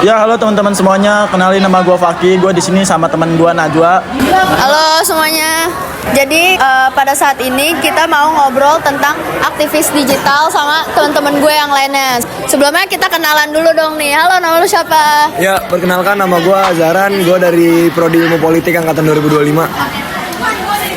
Ya, halo teman-teman semuanya. Kenalin, nama gue Faki. Gue di sini sama teman gue Najwa. Halo semuanya. Jadi pada saat ini kita mau ngobrol tentang aktivis digital sama teman-teman gue yang lainnya. Sebelumnya kita kenalan dulu dong nih. Halo, nama lu siapa? Ya, perkenalkan, nama gue Azharan. Gue dari Prodi Ilmu Politik angkatan 2025.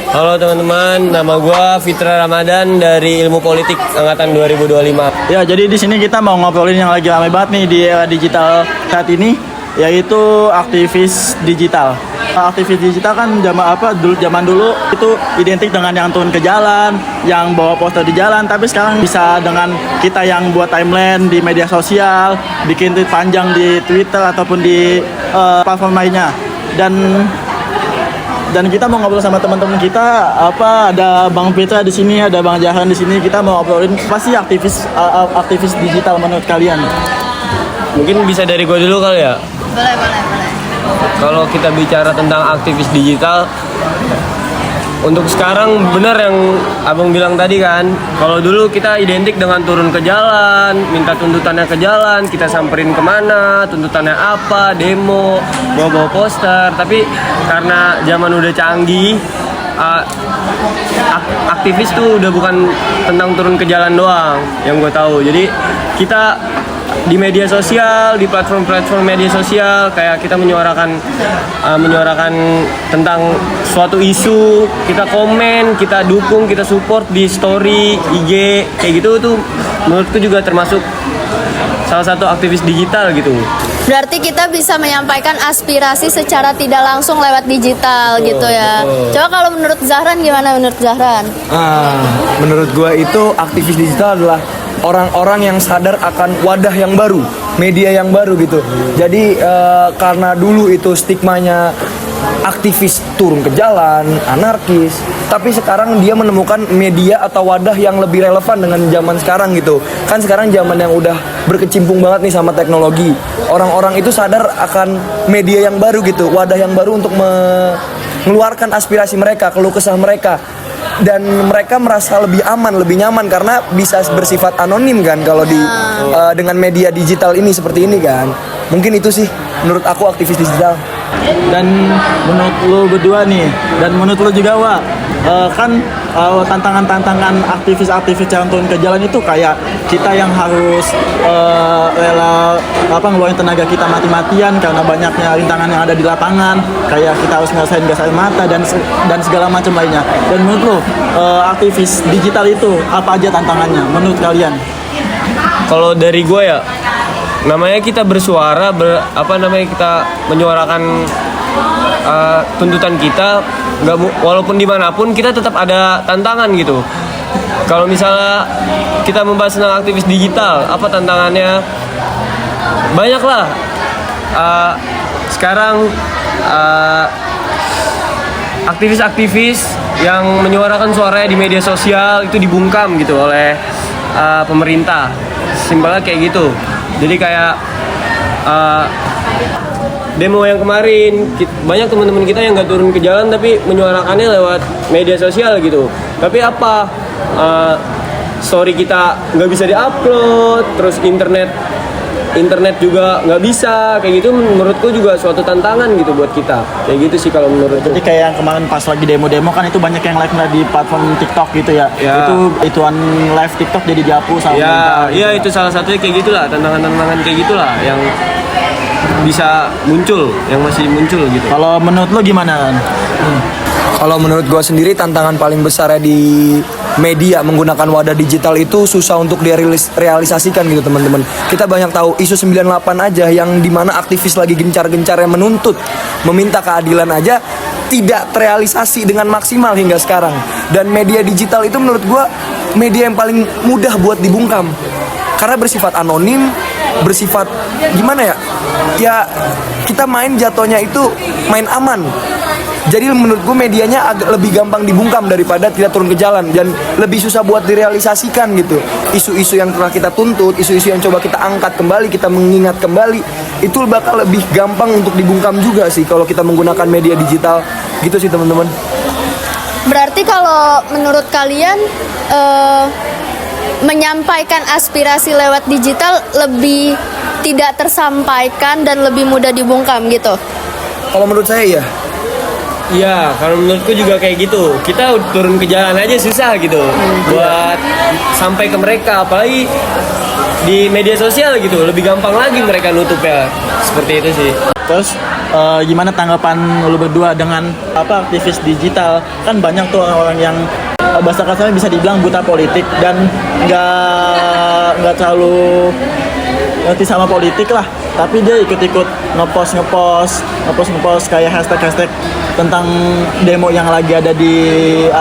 Halo teman-teman, nama gue Fitra Ramadan dari Ilmu Politik angkatan 2025. Ya, jadi di sini kita mau ngobrolin yang lagi ramai banget nih di era digital saat ini, yaitu aktivis digital. Aktivis digital kan zaman dulu itu identik dengan yang turun ke jalan, yang bawa poster di jalan, tapi sekarang bisa dengan kita yang buat timeline di media sosial, bikin tweet panjang di Twitter ataupun di platform lainnya. Dan kita mau ngobrol sama teman-teman kita, ada Bang Petra di sini, ada Bang Jahan di sini. Kita mau ngobrolin pasti aktivis digital menurut kalian. Mungkin bisa dari gue dulu kali ya. Boleh. Kalau kita bicara tentang aktivis digital, untuk sekarang benar yang abang bilang tadi kan. Kalau dulu kita identik dengan turun ke jalan, minta tuntutannya ke jalan, kita samperin kemana, tuntutannya apa, demo, bawa-bawa poster. Tapi karena zaman udah canggih, aktivis tuh udah bukan tentang turun ke jalan doang yang gue tahu. Jadi kita di media sosial, di platform-platform media sosial, kayak kita menyuarakan tentang suatu isu, kita komen, kita dukung, kita support di story, IG, kayak gitu tuh menurutku juga termasuk salah satu aktivis digital gitu. Berarti kita bisa menyampaikan aspirasi secara tidak langsung lewat digital gitu ya. Coba kalau menurut Zahran gimana menurut Zahran? Menurut gue itu aktivis digital adalah orang-orang yang sadar akan wadah yang baru, media yang baru gitu. Jadi karena dulu itu stigmanya aktivis turun ke jalan, anarkis, tapi sekarang dia menemukan media atau wadah yang lebih relevan dengan zaman sekarang gitu. Kan sekarang zaman yang udah berkecimpung banget nih sama teknologi. Orang-orang itu sadar akan media yang baru gitu, wadah yang baru untuk mengeluarkan aspirasi mereka, keluh kesah mereka. Dan mereka merasa lebih aman, lebih nyaman karena bisa bersifat anonim kan kalau dengan media digital ini seperti ini kan. Mungkin itu sih menurut aku aktivis digital. Dan menurut lu berdua nih, dan menurut lu juga Wak, kan tantangan aktivis yang turun ke jalan itu kayak kita yang harus rela ngeluarin tenaga kita mati-matian karena banyaknya rintangan yang ada di lapangan, kayak kita harus ngerasain gas air mata dan segala macam lainnya. Dan menurut lu aktivis digital itu apa aja tantangannya menurut kalian? Kalau dari gue ya, namanya kita bersuara, kita menyuarakan tuntutan kita, walaupun dimanapun kita tetap ada tantangan gitu. Kalau misalnya kita membahas tentang aktivis digital, apa tantangannya? Banyak lah. Sekarang aktivis-aktivis yang menyuarakan suaranya di media sosial itu dibungkam gitu oleh pemerintah. Simpelnya kayak gitu. Jadi kayak demo yang kemarin, banyak teman-teman kita yang nggak turun ke jalan tapi menyuarakannya lewat media sosial gitu. Tapi apa, story kita nggak bisa diupload, terus internet juga nggak bisa, kayak gitu. Menurutku juga suatu tantangan gitu buat kita, kayak gitu sih kalau menurutku. Jadi kayak yang kemarin pas lagi demo kan itu banyak yang live di platform TikTok gitu ya. Ituan live TikTok jadi dihapus sama pemerintah. Iya, itu salah satunya kayak gitulah, tantangan kayak gitulah yang bisa muncul, yang masih muncul gitu. Kalau menurut lo gimana? Kalau menurut gue sendiri tantangan paling besarnya di media menggunakan wadah digital itu susah untuk direalisasikan gitu teman-teman. Kita banyak tahu isu 98 aja yang dimana aktivis lagi gencar-gencarnya menuntut, meminta keadilan aja tidak terrealisasi dengan maksimal hingga sekarang. Dan media digital itu menurut gue media yang paling mudah buat dibungkam karena bersifat anonim, bersifat gimana ya? Ya kita main jatuhnya itu main aman. Jadi menurut gue medianya agak lebih gampang dibungkam daripada tidak turun ke jalan dan lebih susah buat direalisasikan gitu. Isu-isu yang telah kita tuntut, isu-isu yang coba kita angkat kembali, kita mengingat kembali, itu bakal lebih gampang untuk dibungkam juga sih kalau kita menggunakan media digital gitu sih teman-teman. Berarti kalau menurut kalian menyampaikan aspirasi lewat digital lebih tidak tersampaikan dan lebih mudah dibungkam gitu. Kalau menurut saya ya. Iya, kalau menurutku juga kayak gitu. Kita turun ke jalan aja susah gitu buat sampai ke mereka, apalagi di media sosial gitu. Lebih gampang lagi mereka nutupnya. Seperti itu sih. Terus gimana tanggapan lu berdua dengan aktivis digital? Kan banyak tuh orang-orang yang bahasa kasarnya bisa dibilang buta politik dan nggak terlalu ngerti sama politik lah, tapi dia ikut-ikut ngepost kayak hashtag tentang demo yang lagi ada di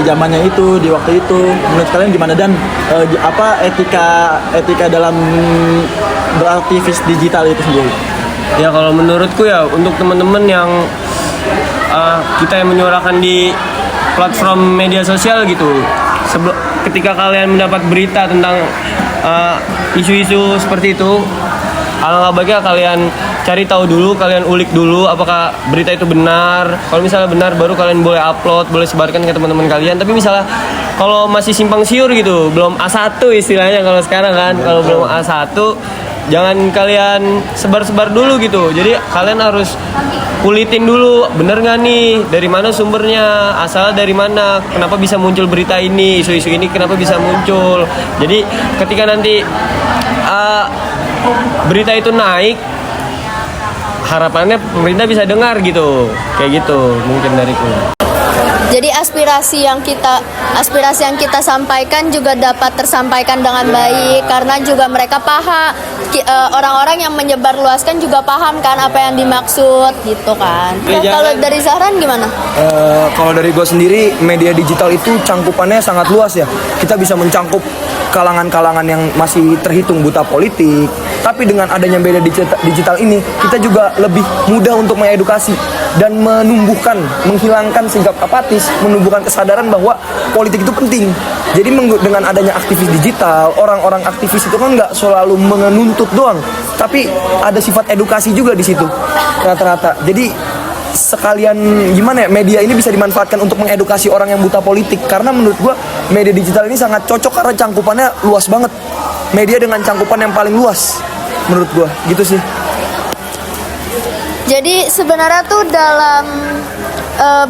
zamannya itu, di waktu itu. Menurut kalian gimana, dan etika dalam beraktivis digital itu sendiri? Ya kalau menurutku ya, untuk teman-teman yang kita yang menyuarakan di platform media sosial gitu, ketika kalian mendapat berita tentang isu-isu seperti itu, alangkah baiknya kalian cari tahu dulu, kalian ulik dulu apakah berita itu benar. Kalau misalnya benar, baru kalian boleh upload, boleh sebarkan ke teman-teman kalian. Tapi misalnya kalau masih simpang siur gitu, belum A1 istilahnya kalau sekarang kan, kalau belum A1, jangan kalian sebar-sebar dulu gitu. Jadi kalian harus kulitin dulu, bener nggak nih, dari mana sumbernya, asal dari mana, kenapa bisa muncul berita ini, isu-isu ini kenapa bisa muncul. Jadi ketika nanti berita itu naik, harapannya pemerintah bisa dengar gitu, kayak gitu mungkin dariku. Jadi aspirasi yang kita sampaikan juga dapat tersampaikan dengan baik, karena juga mereka paham, orang-orang yang menyebarluaskan juga paham kan apa yang dimaksud gitu kan. Kalau dari Zahran gimana? Kalau dari gue sendiri, media digital itu cangkupannya sangat luas ya. Kita bisa mencangkup kalangan-kalangan yang masih terhitung buta politik. Tapi dengan adanya media digital ini, kita juga lebih mudah untuk mengedukasi dan menghilangkan sikap apatis, menumbuhkan kesadaran bahwa politik itu penting. Jadi dengan adanya aktivis digital, orang-orang aktivis itu kan nggak selalu menuntut doang, tapi ada sifat edukasi juga di situ rata-rata. Jadi sekalian gimana ya, media ini bisa dimanfaatkan untuk mengedukasi orang yang buta politik, karena menurut gua media digital ini sangat cocok karena cangkupannya luas banget. Media dengan cangkupan yang paling luas menurut gua, gitu sih. Jadi sebenarnya tuh dalam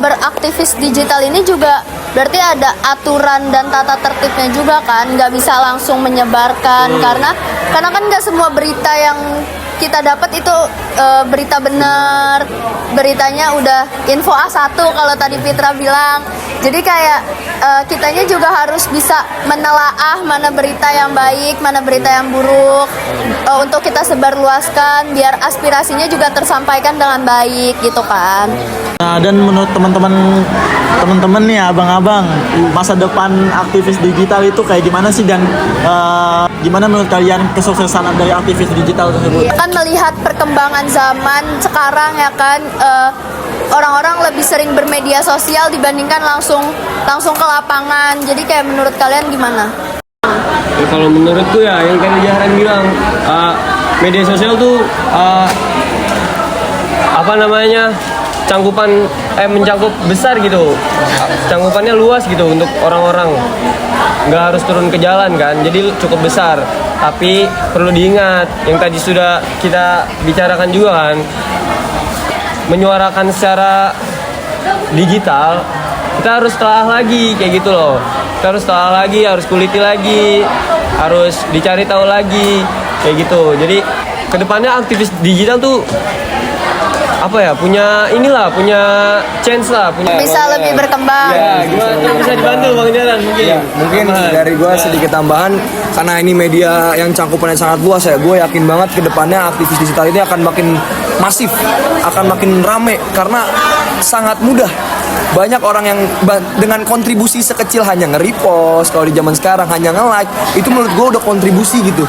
beraktivis digital ini juga berarti ada aturan dan tata tertibnya juga kan, nggak bisa langsung menyebarkan karena kan nggak semua berita yang kita dapat itu berita benar, beritanya udah info A1 kalau tadi Fitra bilang. Jadi kayak kitanya juga harus bisa menelaah mana berita yang baik, mana berita yang buruk, untuk kita sebarluaskan biar aspirasinya juga tersampaikan dengan baik gitu kan. Nah, dan menurut teman-teman nih, abang-abang, masa depan aktivis digital itu kayak gimana sih, dan gimana menurut kalian kesuksesan dari aktivis digital tersebut? Kan melihat perkembangan zaman sekarang ya kan, orang-orang lebih sering bermedia sosial dibandingkan langsung ke lapangan. Jadi kayak menurut kalian gimana? Ya, kalau menurutku ya yang kayak Jahran bilang, media sosial tuh mencakup besar gitu, cangkupannya luas gitu untuk orang-orang, nggak harus turun ke jalan kan, jadi cukup besar. Tapi perlu diingat yang tadi sudah kita bicarakan juga kan, menyuarakan secara digital kita harus telah lagi kayak gitu loh, kita harus telah lagi, harus kuliti lagi, harus dicari tahu lagi kayak gitu. Jadi kedepannya aktivis digital tuh punya chance lah, Bisa lebih berkembang. Ya, gimana bisa dibantu Bang Jalan mungkin? Ya, mungkin dari gue sedikit tambahan, karena ini media yang cangkupannya sangat luas ya, gue yakin banget ke depannya aktivis digital ini akan makin masif, akan makin rame, karena sangat mudah. Banyak orang yang dengan kontribusi sekecil hanya nge-repost, kalau di zaman sekarang hanya nge-like, itu menurut gue udah kontribusi gitu.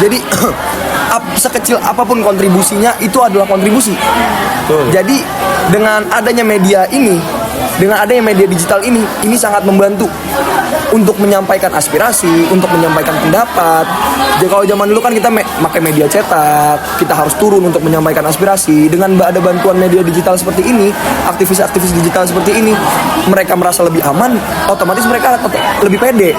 Jadi sekecil apapun kontribusinya itu adalah kontribusi. Jadi dengan adanya media ini, dengan adanya media digital ini sangat membantu untuk menyampaikan aspirasi, untuk menyampaikan pendapat. Jadi kalau zaman dulu kan kita pakai media cetak, kita harus turun untuk menyampaikan aspirasi. Dengan ada bantuan media digital seperti ini, aktivis-aktivis digital seperti ini, mereka merasa lebih aman, otomatis mereka lebih pede.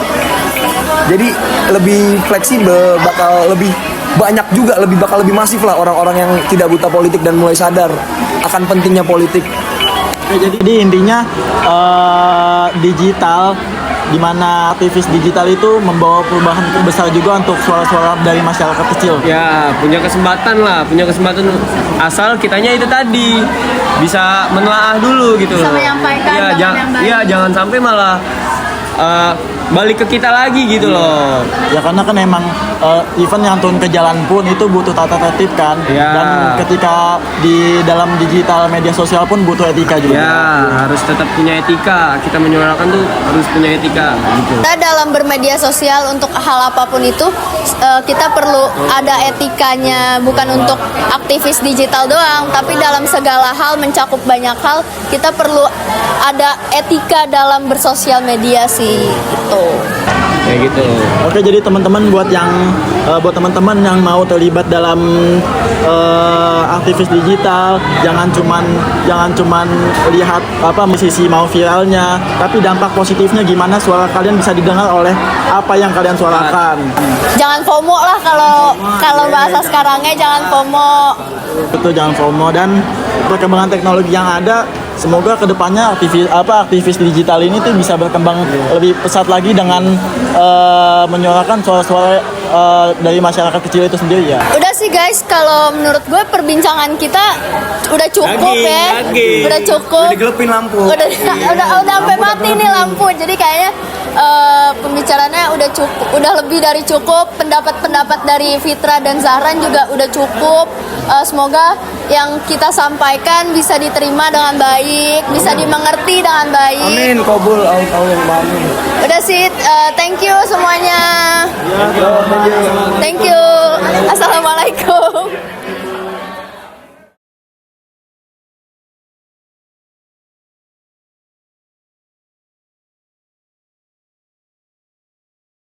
Jadi lebih fleksibel, bakal lebih banyak juga bakal lebih masif lah orang-orang yang tidak buta politik dan mulai sadar akan pentingnya politik. Oke, jadi intinya digital, di mana aktivis digital itu membawa perubahan besar juga untuk suara-suara dari masyarakat kecil. Ya, punya kesempatan asal kitanya itu tadi bisa menelaah dulu gitu Bisa loh. menyampaikan Ya, dengan yang baik. ya jangan sampai malah balik ke kita lagi gitu loh. Ya karena kan emang event yang turun ke jalan pun itu butuh tata tertib kan. Ya. Dan ketika di dalam digital media sosial pun butuh etika juga. Ya, harus tetap punya etika. Kita menyuarakan tuh harus punya etika gitu. Kita dalam bermedia sosial untuk hal apapun itu kita perlu ada etikanya, bukan untuk aktivis digital doang, tapi dalam segala hal mencakup banyak hal kita perlu ada etika dalam bersosial media sih gitu. Kayak gitu. Oke, jadi teman-teman buat teman-teman yang mau terlibat dalam aktivis digital, jangan cuman lihat musisi mau viralnya, tapi dampak positifnya gimana suara kalian bisa didengar oleh apa yang kalian suarakan. Jangan FOMO lah kalau bahasa sekarangnya, jangan FOMO. Itu jangan FOMO, dan perkembangan teknologi yang ada, semoga kedepannya aktivis digital ini tuh bisa berkembang lebih pesat lagi dengan menyuarakan suara-suara dari masyarakat kecil itu sendiri ya. Udah sih guys, kalau menurut gue perbincangan kita udah cukup ya. Udah cukup. Udah digelepin lampu. Udah sampai mati nih lampu. Jadi kayaknya pembicaraannya udah cukup, udah lebih dari cukup. Pendapat-pendapat dari Fitra dan Zahran juga udah cukup. Semoga yang kita sampaikan bisa diterima dengan baik, bisa dimengerti dengan baik. Amin, kabul, amin. Udah sih, thank you semuanya. Thank you.